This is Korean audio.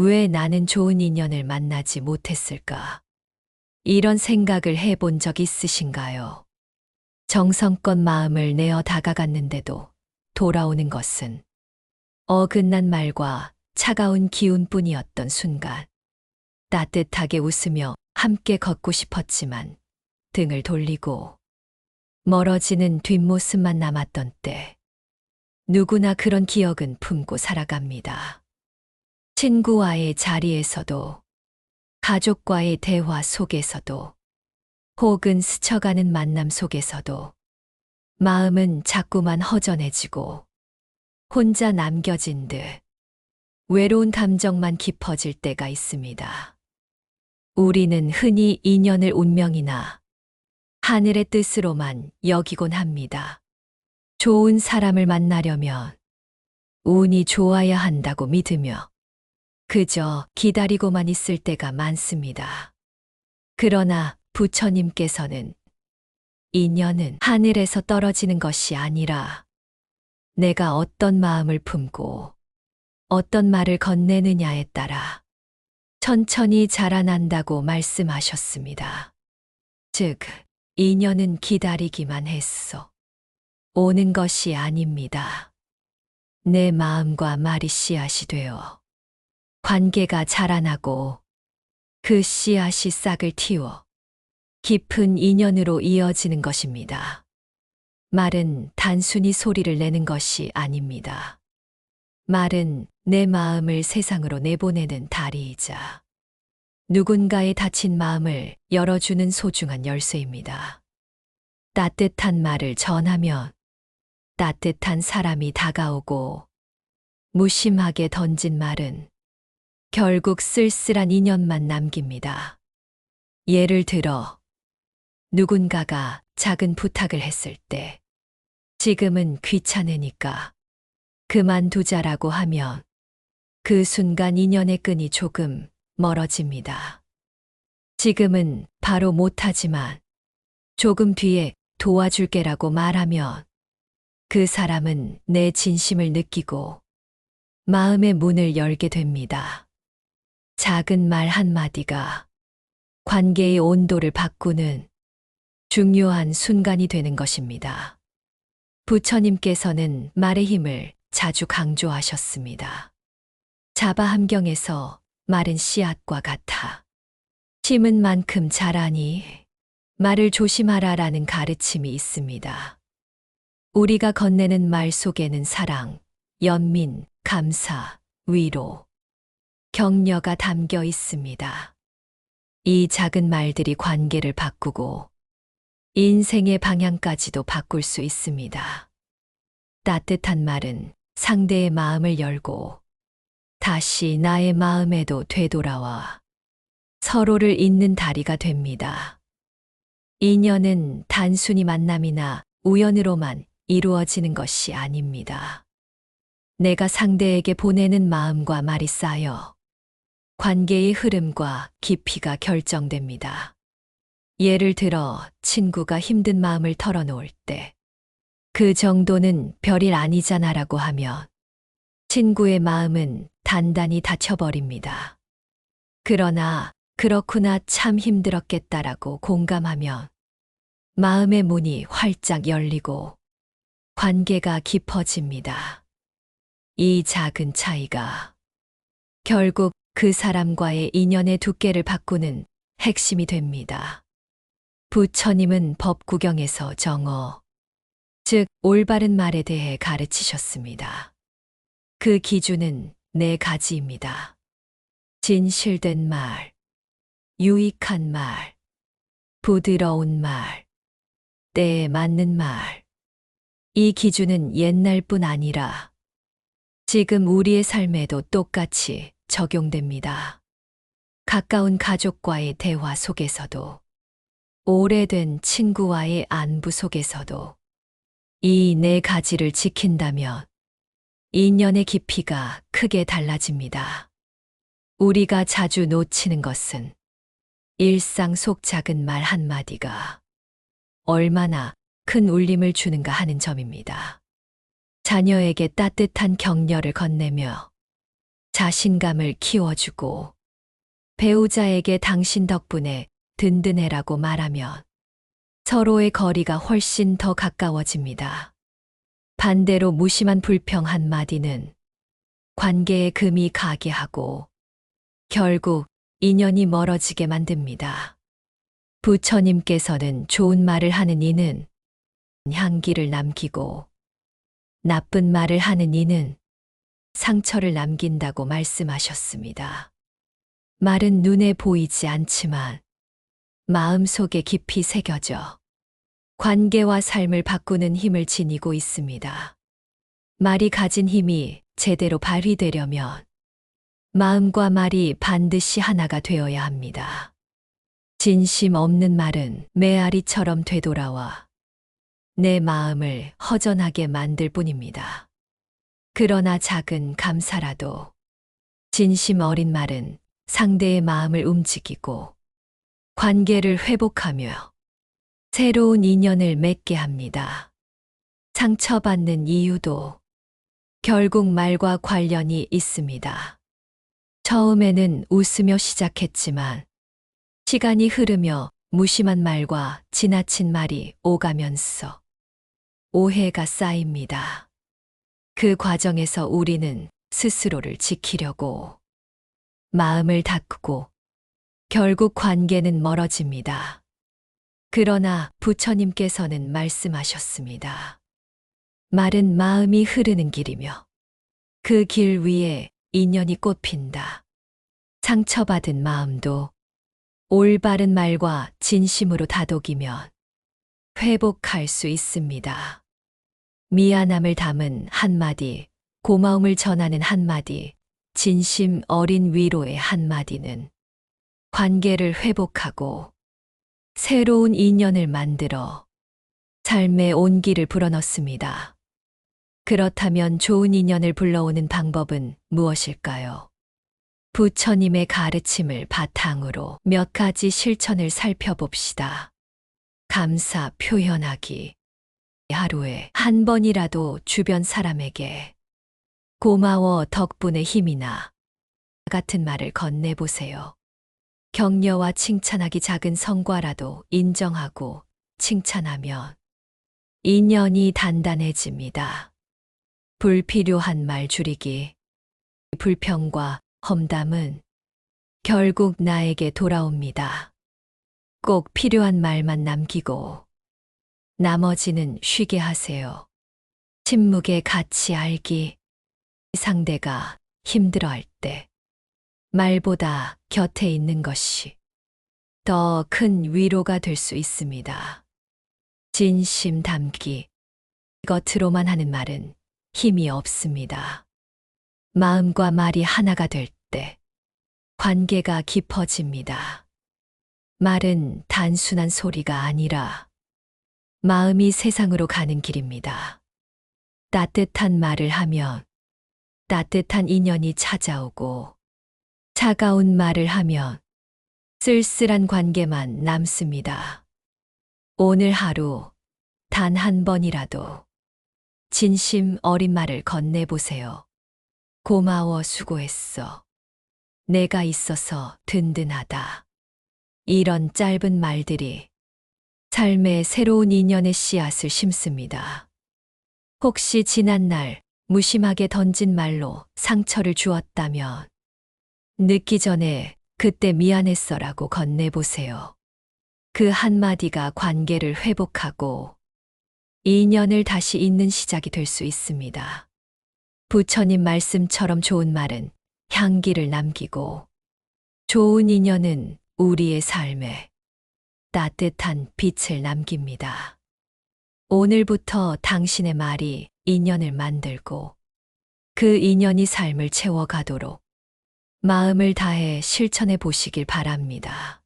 왜 나는 좋은 인연을 만나지 못했을까? 이런 생각을 해본 적 있으신가요? 정성껏 마음을 내어 다가갔는데도 돌아오는 것은 어긋난 말과 차가운 기운뿐이었던 순간, 따뜻하게 웃으며 함께 걷고 싶었지만 등을 돌리고 멀어지는 뒷모습만 남았던 때, 누구나 그런 기억은 품고 살아갑니다. 친구와의 자리에서도, 가족과의 대화 속에서도, 혹은 스쳐가는 만남 속에서도 마음은 자꾸만 허전해지고 혼자 남겨진 듯 외로운 감정만 깊어질 때가 있습니다. 우리는 흔히 인연을 운명이나 하늘의 뜻으로만 여기곤 합니다. 좋은 사람을 만나려면 운이 좋아야 한다고 믿으며 그저 기다리고만 있을 때가 많습니다. 그러나 부처님께서는 인연은 하늘에서 떨어지는 것이 아니라 내가 어떤 마음을 품고 어떤 말을 건네느냐에 따라 천천히 자라난다고 말씀하셨습니다. 즉, 인연은 기다리기만 했어. 오는 것이 아닙니다. 내 마음과 말이 씨앗이 되어 관계가 자라나고 그 씨앗이 싹을 틔워 깊은 인연으로 이어지는 것입니다. 말은 단순히 소리를 내는 것이 아닙니다. 말은 내 마음을 세상으로 내보내는 다리이자 누군가의 닫힌 마음을 열어주는 소중한 열쇠입니다. 따뜻한 말을 전하면 따뜻한 사람이 다가오고 무심하게 던진 말은 결국 쓸쓸한 인연만 남깁니다. 예를 들어 누군가가 작은 부탁을 했을 때 지금은 귀찮으니까 그만두자라고 하면 그 순간 인연의 끈이 조금 멀어집니다. 지금은 바로 못하지만 조금 뒤에 도와줄게라고 말하면 그 사람은 내 진심을 느끼고 마음의 문을 열게 됩니다. 작은 말 한마디가 관계의 온도를 바꾸는 중요한 순간이 되는 것입니다. 부처님께서는 말의 힘을 자주 강조하셨습니다. 자바함경에서 말은 씨앗과 같아 심은 만큼 자라니 말을 조심하라라는 가르침이 있습니다. 우리가 건네는 말 속에는 사랑, 연민, 감사, 위로, 격려가 담겨 있습니다. 이 작은 말들이 관계를 바꾸고 인생의 방향까지도 바꿀 수 있습니다. 따뜻한 말은 상대의 마음을 열고 다시 나의 마음에도 되돌아와 서로를 잇는 다리가 됩니다. 인연은 단순히 만남이나 우연으로만 이루어지는 것이 아닙니다. 내가 상대에게 보내는 마음과 말이 쌓여 관계의 흐름과 깊이가 결정됩니다. 예를 들어 친구가 힘든 마음을 털어놓을 때 그 정도는 별일 아니잖아라고 하면 친구의 마음은 단단히 닫혀버립니다. 그러나 그렇구나 참 힘들었겠다라고 공감하면 마음의 문이 활짝 열리고 관계가 깊어집니다. 이 작은 차이가 결국 그 사람과의 인연의 두께를 바꾸는 핵심이 됩니다. 부처님은 법구경에서 정어, 즉 올바른 말에 대해 가르치셨습니다. 그 기준은 네 가지입니다. 진실된 말, 유익한 말, 부드러운 말, 때에 맞는 말. 이 기준은 옛날뿐 아니라 지금 우리의 삶에도 똑같이 적용됩니다. 가까운 가족과의 대화 속에서도, 오래된 친구와의 안부 속에서도 이 네 가지를 지킨다면 인연의 깊이가 크게 달라집니다. 우리가 자주 놓치는 것은 일상 속 작은 말 한마디가 얼마나 큰 울림을 주는가 하는 점입니다. 자녀에게 따뜻한 격려를 건네며 자신감을 키워주고 배우자에게 당신 덕분에 든든해라고 말하면 서로의 거리가 훨씬 더 가까워집니다. 반대로 무심한 불평 한마디는 관계에 금이 가게 하고 결국 인연이 멀어지게 만듭니다. 부처님께서는 좋은 말을 하는 이는 향기를 남기고 나쁜 말을 하는 이는 상처를 남긴다고 말씀하셨습니다. 말은 눈에 보이지 않지만 마음속에 깊이 새겨져 관계와 삶을 바꾸는 힘을 지니고 있습니다. 말이 가진 힘이 제대로 발휘되려면 마음과 말이 반드시 하나가 되어야 합니다. 진심 없는 말은 메아리처럼 되돌아와 내 마음을 허전하게 만들 뿐입니다. 그러나 작은 감사라도 진심 어린 말은 상대의 마음을 움직이고 관계를 회복하며 새로운 인연을 맺게 합니다. 상처받는 이유도 결국 말과 관련이 있습니다. 처음에는 웃으며 시작했지만 시간이 흐르며 무심한 말과 지나친 말이 오가면서 오해가 쌓입니다. 그 과정에서 우리는 스스로를 지키려고 마음을 닫고 결국 관계는 멀어집니다. 그러나 부처님께서는 말씀하셨습니다. 말은 마음이 흐르는 길이며 그 길 위에 인연이 꽃핀다. 상처받은 마음도 올바른 말과 진심으로 다독이면 회복할 수 있습니다. 미안함을 담은 한마디, 고마움을 전하는 한마디, 진심 어린 위로의 한마디는 관계를 회복하고 새로운 인연을 만들어 삶의 온기를 불어넣습니다. 그렇다면 좋은 인연을 불러오는 방법은 무엇일까요? 부처님의 가르침을 바탕으로 몇 가지 실천을 살펴봅시다. 감사 표현하기. 하루에 한 번이라도 주변 사람에게 고마워 덕분에 힘이나 같은 말을 건네보세요. 격려와 칭찬하기 작은 성과라도 인정하고 칭찬하면 인연이 단단해집니다. 불필요한 말 줄이기. 불평과 험담은 결국 나에게 돌아옵니다. 꼭 필요한 말만 남기고 나머지는 쉬게 하세요. 침묵의 가치 알기. 상대가 힘들어할 때 말보다 곁에 있는 것이 더 큰 위로가 될 수 있습니다. 진심 담기. 겉으로만 하는 말은 힘이 없습니다. 마음과 말이 하나가 될 때 관계가 깊어집니다. 말은 단순한 소리가 아니라 마음이 세상으로 가는 길입니다. 따뜻한 말을 하면 따뜻한 인연이 찾아오고 차가운 말을 하면 쓸쓸한 관계만 남습니다. 오늘 하루 단 한 번이라도 진심 어린 말을 건네보세요. 고마워, 수고했어. 내가 있어서 든든하다. 이런 짧은 말들이 삶의 새로운 인연의 씨앗을 심습니다. 혹시 지난날 무심하게 던진 말로 상처를 주었다면 늦기 전에 그때 미안했어라고 건네보세요. 그 한마디가 관계를 회복하고 인연을 다시 잇는 시작이 될 수 있습니다. 부처님 말씀처럼 좋은 말은 향기를 남기고 좋은 인연은 우리의 삶에 따뜻한 빛을 남깁니다. 오늘부터 당신의 말이 인연을 만들고 그 인연이 삶을 채워가도록 마음을 다해 실천해 보시길 바랍니다.